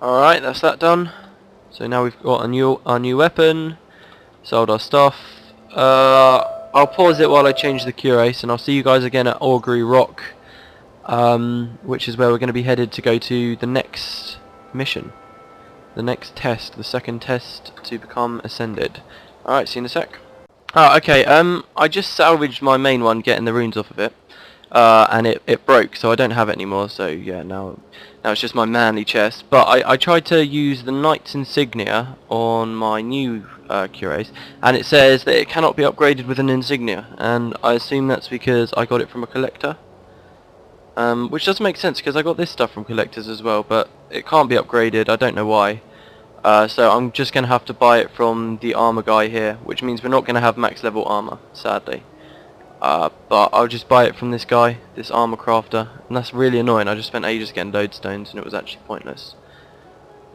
Alright, that's that done. So now we've got our new weapon, sold our stuff. I'll pause it while I change the cuirass, and I'll see you guys again at Augury Rock, which is where we're going to be headed to go to the next mission. The next test, the second test to become ascended. Alright, see you in a sec. Oh, okay, I just salvaged my main one, getting the runes off of it. And it broke, so I don't have it anymore, so yeah, now it's just my manly chest. But I tried to use the knight's insignia on my new cuirass, and it says that it cannot be upgraded with an insignia, and I assume that's because I got it from a collector. Which doesn't make sense, because I got this stuff from collectors as well, but it can't be upgraded, I don't know why. So I'm just going to have to buy it from the armor guy here, which means we're not going to have max level armor, sadly. But I'll just buy it from this guy, this armor crafter, and that's really annoying. I just spent ages getting lodestones and it was actually pointless.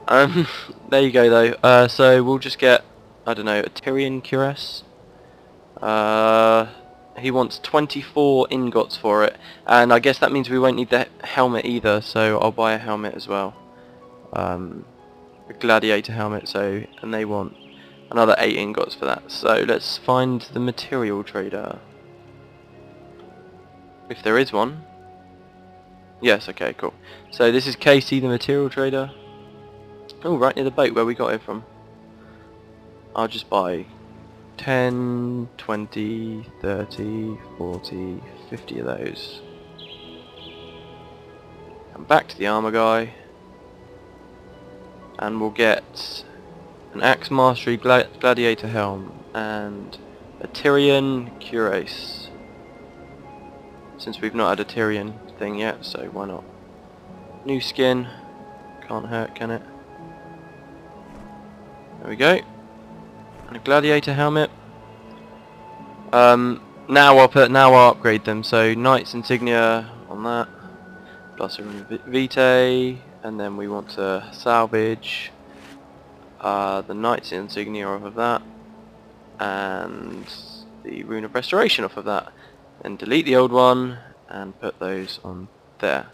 There you go though. So we'll just get, I don't know, a Tyrian cuirass. He wants 24 ingots for it, and I guess that means we won't need the helmet either, so I'll buy a helmet as well. A gladiator helmet, and they want another 8 ingots for that. So let's find the material trader. If there is one. Yes, okay, cool. So this is Casey, the material trader. Oh, right near the boat where we got it from. I'll just buy 10, 20, 30, 40, 50 of those. Come back to the armor guy. And we'll get an Axe Mastery Gladiator Helm and a Tyrian Cuirass. Since we've not had a Tyrian thing yet, so why not? New skin. Can't hurt, can it? There we go. And a gladiator helmet. Now I'll upgrade them. So Knight's insignia on that. Plus a vitae, and then we want to salvage the Knight's insignia off of that, and the rune of restoration off of that. Then delete the old one and put those on there.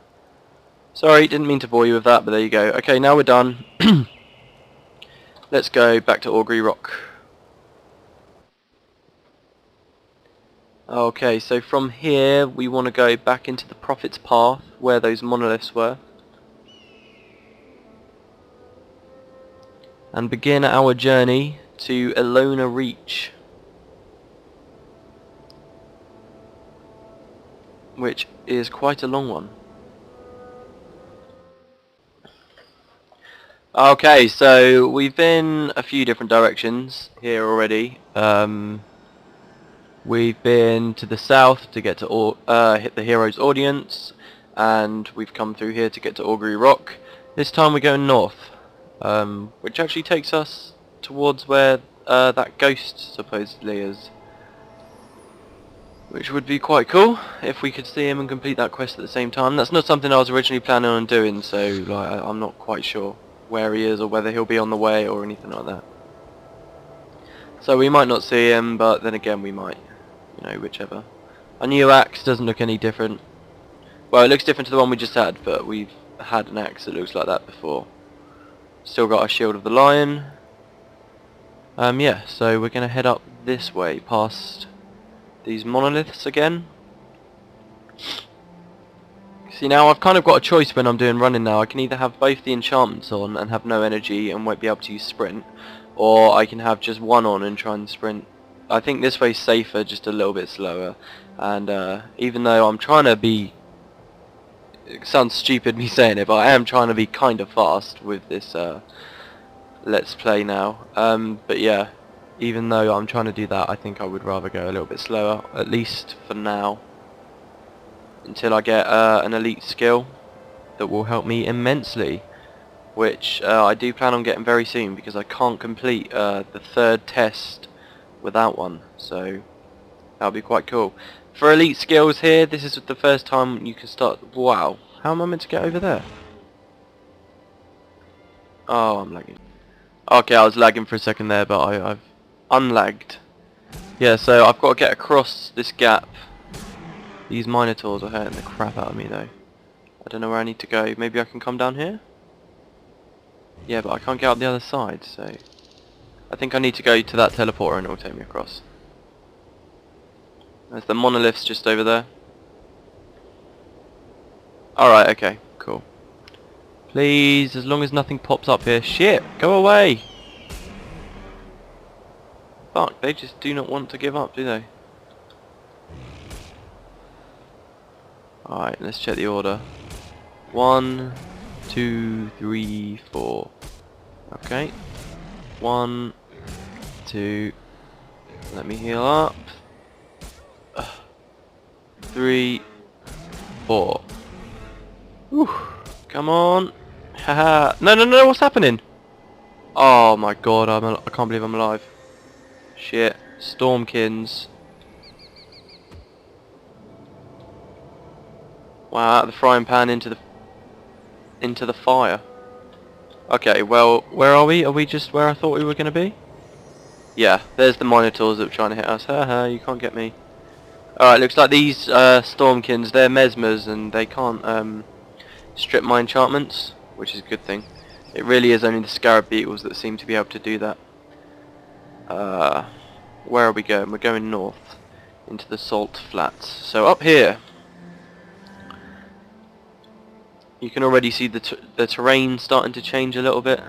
Sorry, didn't mean to bore you with that, but there you go. Okay, now we're done. Let's go back to Augury Rock. Okay, so from here we want to go back into the Prophet's Path where those monoliths were, and begin our journey to Elona Reach, which is quite a long one. Okay, so we've been a few different directions here already. We've been to the south to get to hit the Hero's Audience, and we've come through here to get to Augury Rock. This time we're going north, which actually takes us towards where that ghost supposedly is. Which would be quite cool if we could see him and complete that quest at the same time. That's not something I was originally planning on doing, so like I'm not quite sure where he is or whether he'll be on the way or anything like that. So we might not see him, but then again we might. You know, whichever. Our new axe doesn't look any different. Well, it looks different to the one we just had, but we've had an axe that looks like that before. Still got our Shield of the Lion. Yeah, so we're going to head up this way past these monoliths again. See, now I've kind of got a choice when I'm doing running now. I can either have both the enchantments on and have no energy and won't be able to use sprint, or I can have just one on and try and sprint. I think this way's safer, just a little bit slower, and even though I'm trying to be, it sounds stupid me saying it, but I am trying to be kind of fast with this let's play now. But yeah, even though I'm trying to do that, I think I would rather go a little bit slower, at least for now, until I get an elite skill that will help me immensely, which I do plan on getting very soon, because I can't complete the third test without one, so that'll be quite cool. For elite skills here, this is the first time you can start. Wow, how am I meant to get over there? Oh, I'm lagging. Okay, I was lagging for a second there, but I've unlagged. Yeah, so I've got to get across this gap. These minotaurs are hurting the crap out of me though. I don't know where I need to go. Maybe I can come down here? Yeah, but I can't get up the other side, so I think I need to go to that teleporter and it will take me across. There's the monoliths just over there. Alright, okay, cool. Please, as long as nothing pops up here. Shit, go away! Fuck, they just do not want to give up, do they? Alright, let's check the order. 1, 2, 3, 4. Okay. 1, 2. Let me heal up. 3, 4. Whew. Come on. Haha. No, no, no, what's happening? Oh my god, I can't believe I'm alive. Shit. Stormkins. Wow, out of the frying pan into the fire. Okay, well, where are we? Are we just where I thought we were going to be? Yeah, there's the monitors that were trying to hit us. Haha, you can't get me. Alright, looks like these Stormkins, they're mesmers and they can't strip my enchantments, which is a good thing. It really is only the scarab beetles that seem to be able to do that. Where are we going? We're going north into the salt flats. So up here, you can already see the terrain starting to change a little bit.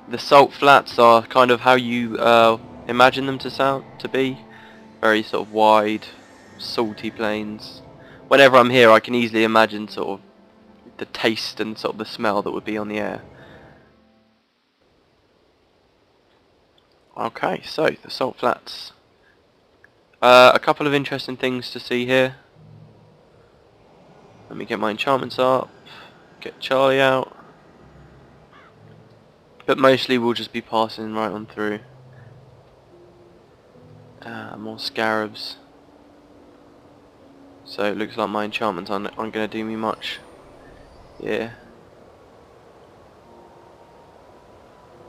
The salt flats are kind of how you imagine them to be. Very sort of wide, salty plains. Whenever I'm here I can easily imagine sort of the taste and sort of the smell that would be on the air. Okay, so the salt flats. A couple of interesting things to see here. Let me get my enchantments up, get Charlie out. But mostly we'll just be passing right on through. More scarabs. So it looks like my enchantments aren't going to do me much. Yeah.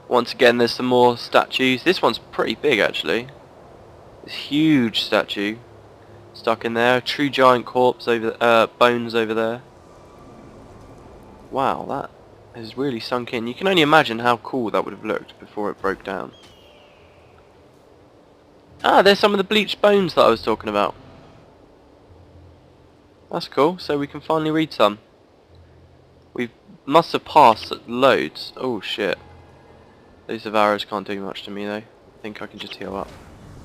Once again there's some more statues. This one's pretty big actually. This huge statue stuck in there. True giant corpse over bones over there. Wow, that has really sunk in. You can only imagine how cool that would have looked before it broke down. Ah, there's some of the bleached bones that I was talking about. That's cool, so we can finally read some. We must have passed loads. Oh shit. Those of arrows can't do much to me though. I think I can just heal up.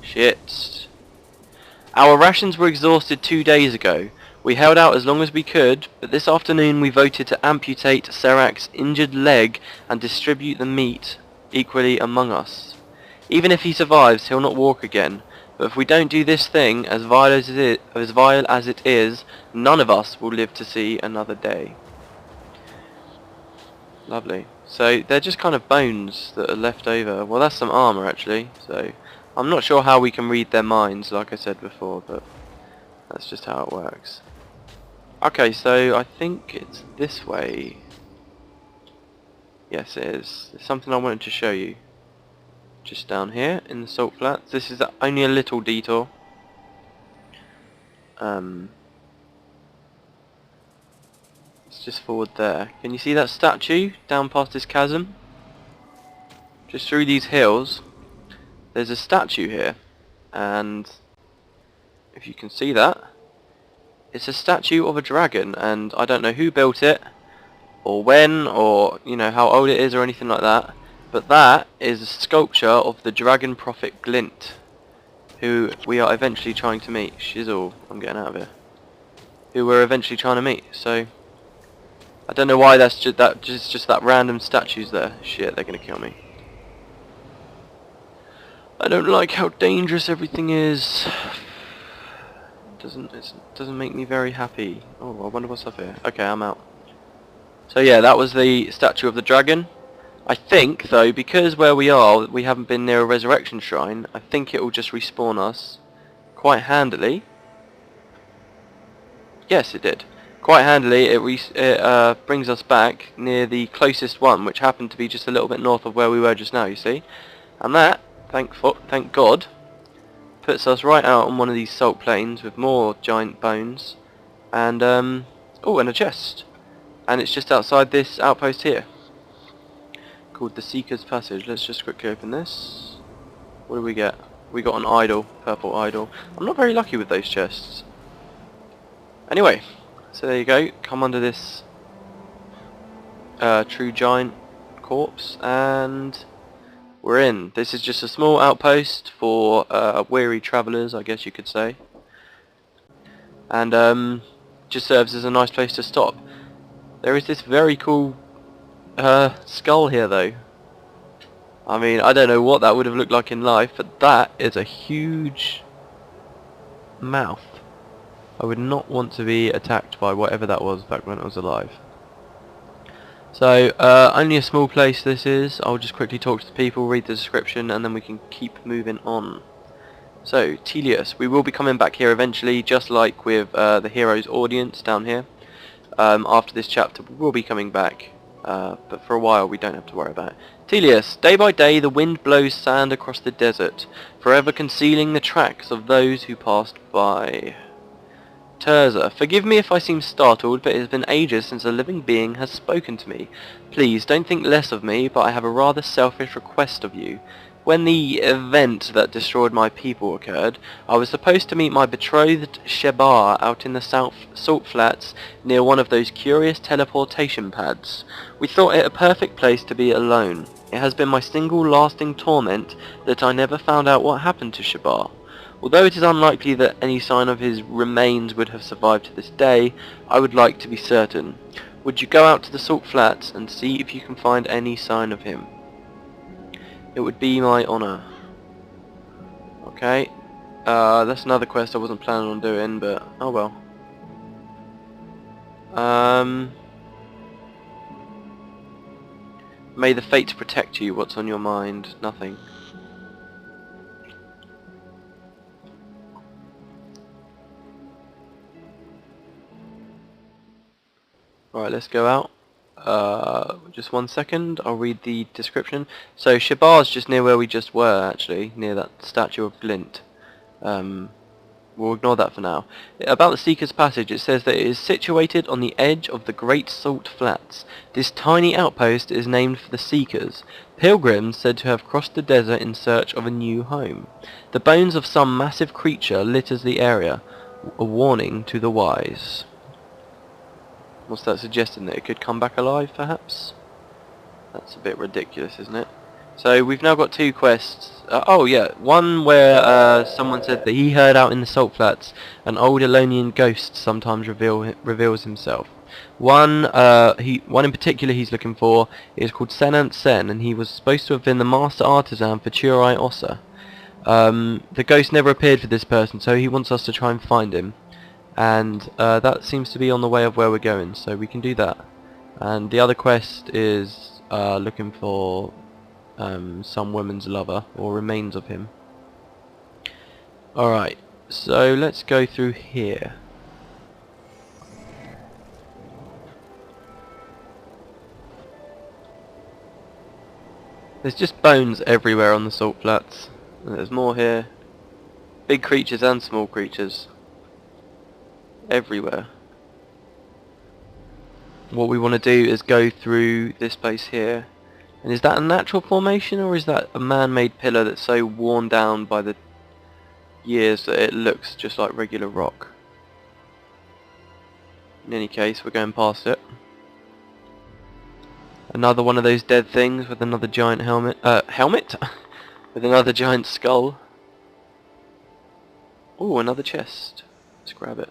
Shit. Our rations were exhausted 2 days ago. We held out as long as we could, but this afternoon we voted to amputate Serak's injured leg and distribute the meat equally among us. Even if he survives, he'll not walk again. But if we don't do this thing, as vile as it is, none of us will live to see another day. Lovely. So they're just kind of bones that are left over. Well, that's some armour actually. So I'm not sure how we can read their minds, like I said before, but that's just how it works. Okay, so I think it's this way. Yes, it is. There's something I wanted to show you. Just down here in the salt flats. This is only a little detour. It's just forward there. Can you see that statue down past this chasm? Just through these hills, there's a statue here, and if you can see that, it's a statue of a dragon, and I don't know who built it, or when, or you know how old it is, or anything like that. But that is a sculpture of the dragon prophet Glint, who we are eventually trying to meet. Shizzle, I'm getting out of here. Who we're eventually trying to meet. So I don't know why that's just that random statue's there. Shit, they're gonna kill me. I don't like how dangerous everything is. It doesn't make me very happy. Oh, I wonder what's up here. Okay, I'm out. So yeah, that was the statue of the dragon. I think, though, because where we are, we haven't been near a resurrection shrine, I think it will just respawn us quite handily. Yes, it did. Quite handily, it brings us back near the closest one, which happened to be just a little bit north of where we were just now, you see. And that, thank God, puts us right out on one of these salt plains with more giant bones. And, oh, and a chest. And it's just outside this outpost here. called the Seeker's Passage. Let's just quickly open this. What do we get? We got an idol, purple idol. I'm not very lucky with those chests. Anyway, so there you go. Come under this true giant corpse and we're in. This is just a small outpost for weary travellers, I guess you could say. And just serves as a nice place to stop. There is this very cool skull here though. I mean, I don't know what that would have looked like in life, but that is a huge mouth. I would not want to be attacked by whatever that was back when it was alive. So, only a small place this is. I'll just quickly talk to the people, read the description, and then we can keep moving on. So, Telius, we will be coming back here eventually, just like with the hero's audience down here. After this chapter, we will be coming back, but for a while we don't have to worry about it. Telius, day by day the wind blows sand across the desert, forever concealing the tracks of those who passed by. Terza, forgive me if I seem startled, but it has been ages since a living being has spoken to me. Please, don't think less of me, but I have a rather selfish request of you. When the event that destroyed my people occurred, I was supposed to meet my betrothed Shebar out in the salt flats near one of those curious teleportation pads. We thought it a perfect place to be alone. It has been my single lasting torment that I never found out what happened to Shebar. Although it is unlikely that any sign of his remains would have survived to this day, I would like to be certain. Would you go out to the salt flats and see if you can find any sign of him? It would be my honour. Okay. That's another quest I wasn't planning on doing, but oh well. May the fates protect you. What's on your mind? Nothing. Alright, let's go out. Just 1 second, I'll read the description. So, Shebar's just near where we just were, actually, near that statue of Glint. We'll ignore that for now. About the Seeker's Passage, it says that it is situated on the edge of the Great Salt Flats. This tiny outpost is named for the Seekers, pilgrims said to have crossed the desert in search of a new home. The bones of some massive creature litters the area, a warning to the wise. What's that suggesting? That it could come back alive, perhaps? That's a bit ridiculous, isn't it? So we've now got 2 quests. Oh yeah, one where someone said that he heard out in the salt flats an old Elonian ghost sometimes reveals himself. One in particular he's looking for is called Senant Sen, and he was supposed to have been the master artisan for Turai Ossa. The ghost never appeared for this person, so he wants us to try and find him. And that seems to be on the way of where we're going, so we can do that. And the other quest is looking for some woman's lover, or remains of him. Alright, so let's go through here. There's just bones everywhere on the salt flats. And there's more here. Big creatures and small creatures. Everywhere. What we want to do is go through this place here. And is that a natural formation, or is that a man-made pillar that's so worn down by the years that it looks just like regular rock? In any case, we're going past it. Another one of those dead things with another giant helmet. Helmet? With another giant skull. Oh, another chest. Let's grab it.